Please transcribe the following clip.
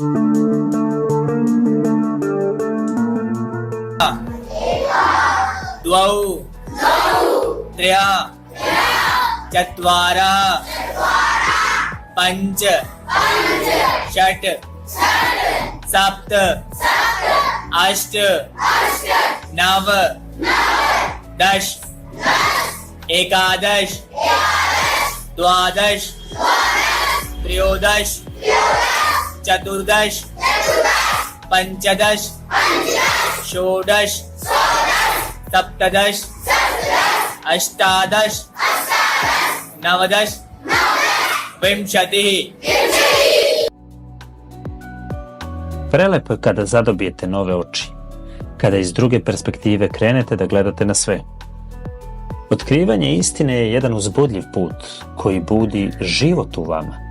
द्वौ त्रयः चत्वारः पञ्च षट् सप्त अष्ट नव दश एकादश द्वादश त्रयोदश चतुर्दश पञ्चदश षोडश सप्तदश अष्टादश नवदश विंशतिः. Prelepo je kada zadobijete nove oči, kada iz druge perspektive krenete da gledate na sve. Otkrivanje istine je jedan uzbudljiv put koji budi život u vama.